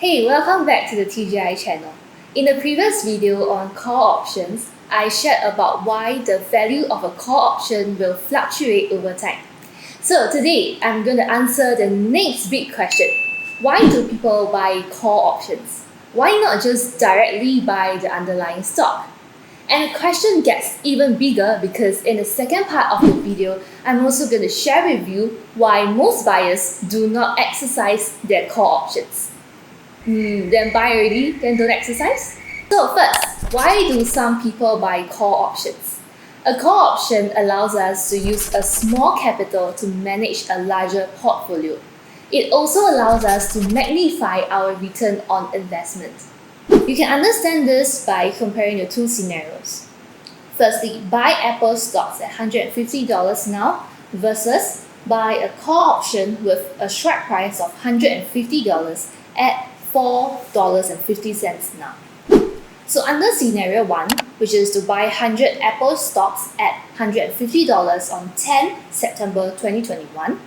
Hey, welcome back to the TGI channel. In the previous video on call options, I shared about why the value of a call option will fluctuate over time. So today, I'm going to answer the next big question. Why do people buy call options? Why not just directly buy the underlying stock? And the question gets even bigger because in the second part of the video, I'm also going to share with you why most buyers do not exercise their call options. Then buy already, then don't exercise? So first, why do some people buy call options? A call option allows us to use a small capital to manage a larger portfolio. It also allows us to magnify our return on investment. You can understand this by comparing the two scenarios. Firstly, buy Apple stocks at $150 now versus buy a call option with a strike price of $150 at $4.50 now. So under scenario 1, which is to buy 100 Apple stocks at $150 on 10 September 2021,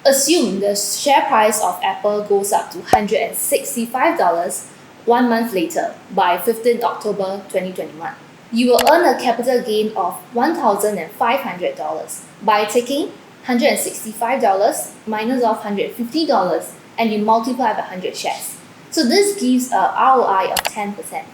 assume the share price of Apple goes up to $165 1 month later by 15 October 2021. You will earn a capital gain of $1,500 by taking $165 minus off $150 and you multiply by 100 shares. So this gives a ROI of 10%.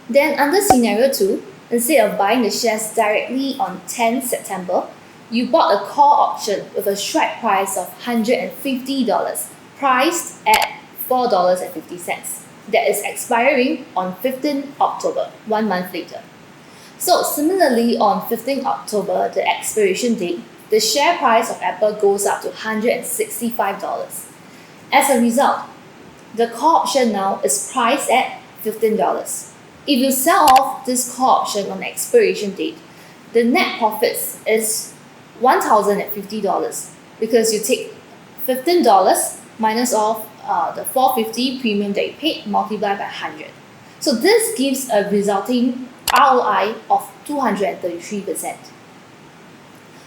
Then under scenario 2, instead of buying the shares directly on 10 September, you bought a call option with a strike price of $150 priced at $4.50 that is expiring on 15 October, 1 month later. So similarly, on 15 October, the expiration date, the share price of Apple goes up to $165. As a result, the call option now is priced at $15. If you sell off this call option on the expiration date, the net profits is $1,050 because you take $15 minus off the $450 premium that you paid multiplied by 100. So this gives a resulting ROI of 233%.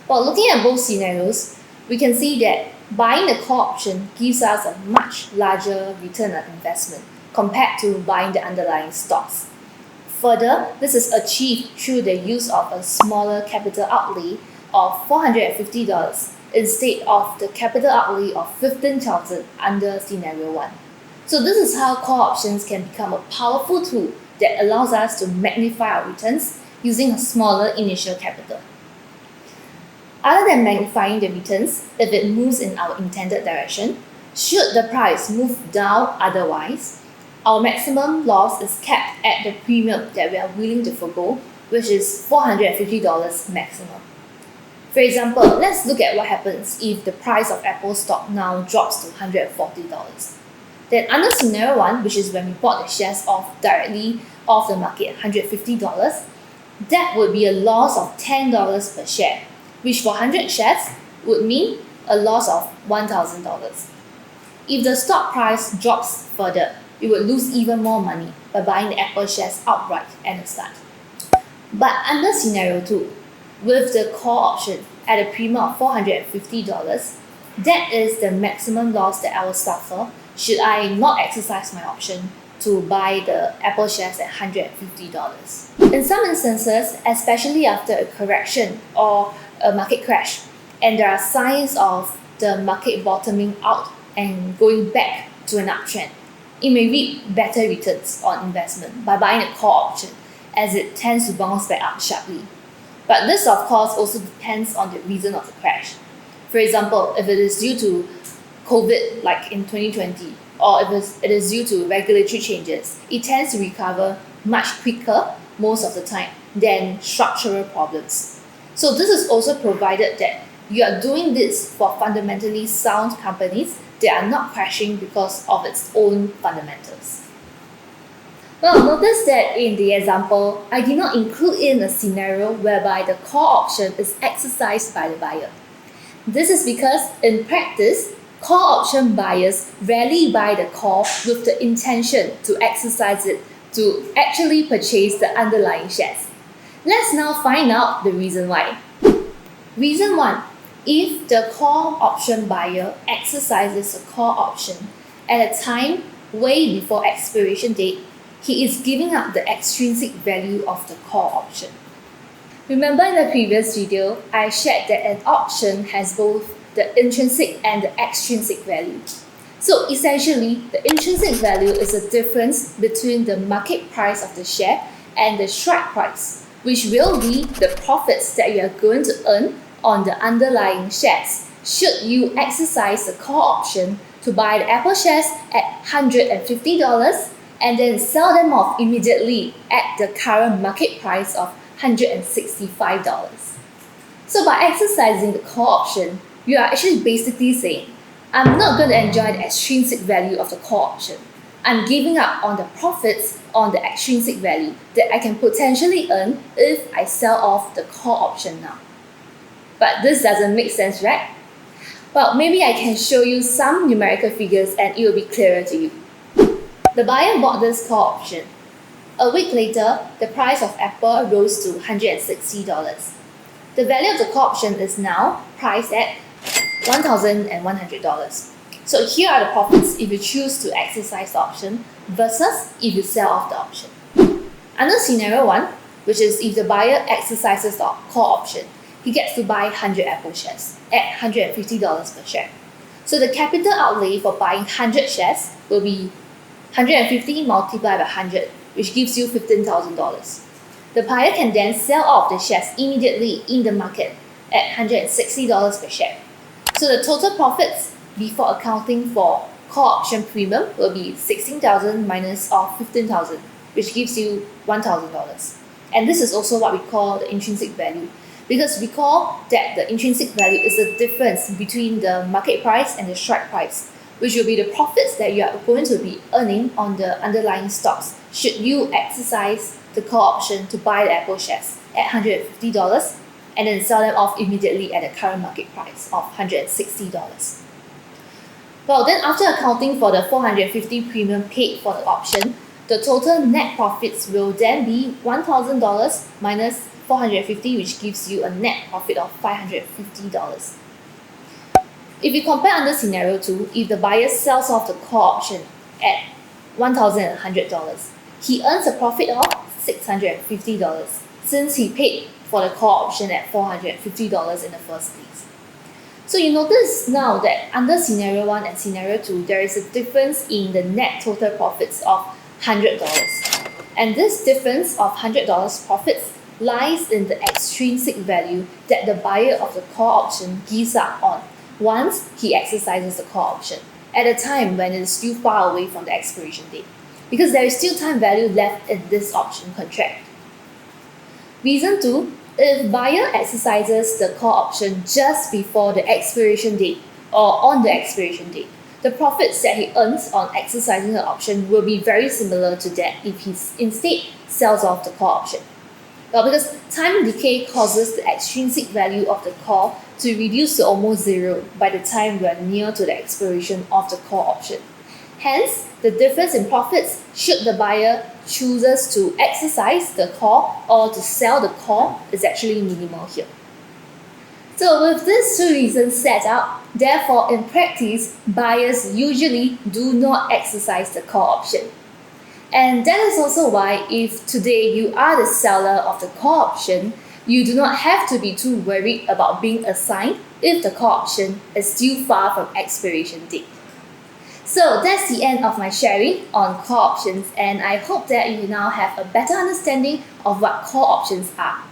While looking at both scenarios, we can see that buying the call option gives us a much larger return on investment compared to buying the underlying stocks. Further, this is achieved through the use of a smaller capital outlay of $450 instead of the capital outlay of $15,000 under scenario 1. So this is how call options can become a powerful tool that allows us to magnify our returns using a smaller initial capital. Other than magnifying the returns, if it moves in our intended direction, should the price move down otherwise, our maximum loss is capped at the premium that we are willing to forgo, which is $450 maximum. For example, let's look at what happens if the price of Apple stock now drops to $140. Then under scenario 1, which is when we bought the shares directly off the market at $150, that would be a loss of $10 per share, which for 100 shares would mean a loss of $1,000. If the stock price drops further, you would lose even more money by buying the Apple shares outright at the start. But under scenario 2, with the call option at a premium of $450, that is the maximum loss that I will suffer should I not exercise my option to buy the Apple shares at $150. In some instances, especially after a correction or a market crash, and there are signs of the market bottoming out and going back to an uptrend, it may reap better returns on investment by buying a call option as it tends to bounce back up sharply. But this of course also depends on the reason of the crash. For example, if it is due to COVID like in 2020, or if it is due to regulatory changes, it tends to recover much quicker most of the time than structural problems. So this is also provided that you are doing this for fundamentally sound companies that are not crashing because of its own fundamentals. Well, notice that in the example, I did not include in a scenario whereby the call option is exercised by the buyer. This is because in practice, call option buyers rarely buy the call with the intention to exercise it to actually purchase the underlying shares. Let's now find out the reason why. Reason 1. If the call option buyer exercises a call option at a time way before expiration date, he is giving up the extrinsic value of the call option. Remember in the previous video, I shared that an option has both the intrinsic and the extrinsic value. So essentially, the intrinsic value is the difference between the market price of the share and the strike price, which will be the profits that you are going to earn on the underlying shares should you exercise the call option to buy the Apple shares at $150 and then sell them off immediately at the current market price of $165. So by exercising the call option, you are actually basically saying, I'm not going to enjoy the extrinsic value of the call option. I'm giving up on the profits on the extrinsic value that I can potentially earn if I sell off the call option now. But this doesn't make sense, right? Well, maybe I can show you some numerical figures and it will be clearer to you. The buyer bought this call option. A week later, the price of Apple rose to $160. The value of the call option is now priced at $1,100. So here are the profits if you choose to exercise the option versus if you sell off the option. Under scenario 1, which is if the buyer exercises the call option, he gets to buy 100 Apple shares at $150 per share. So the capital outlay for buying 100 shares will be 150 multiplied by 100, which gives you $15,000. The buyer can then sell off the shares immediately in the market at $160 per share. So the total profits before accounting for call option premium will be $16,000 minus off $15,000, which gives you $1,000. And this is also what we call the intrinsic value, because recall that the intrinsic value is the difference between the market price and the strike price, which will be the profits that you are going to be earning on the underlying stocks should you exercise the call option to buy the Apple shares at $150 and then sell them off immediately at the current market price of $160. Well, then after accounting for the $450 premium paid for the option, the total net profits will then be $1,000 minus $450, which gives you a net profit of $550. If you compare under scenario 2, if the buyer sells off the call option at $1,100, he earns a profit of $650 since he paid for the call option at $450 in the first place. So you notice now that under scenario 1 and scenario 2, there is a difference in the net total profits of $100. And this difference of $100 profits lies in the extrinsic value that the buyer of the call option gives up on once he exercises the call option at a time when it is still far away from the expiration date, because there is still time value left in this option contract. Reason 2, if buyer exercises the call option just before the expiration date or on the expiration date, the profits that he earns on exercising the option will be very similar to that if he instead sells off the call option. Well, because time decay causes the extrinsic value of the call to reduce to almost zero by the time we are near to the expiration of the call option. Hence, the difference in profits should the buyer chooses to exercise the call or to sell the call is actually minimal here. So with these two reasons set out, therefore in practice, buyers usually do not exercise the call option. And that is also why if today you are the seller of the call option, you do not have to be too worried about being assigned if the call option is still far from expiration date. So that's the end of my sharing on call options, and I hope that you now have a better understanding of what call options are.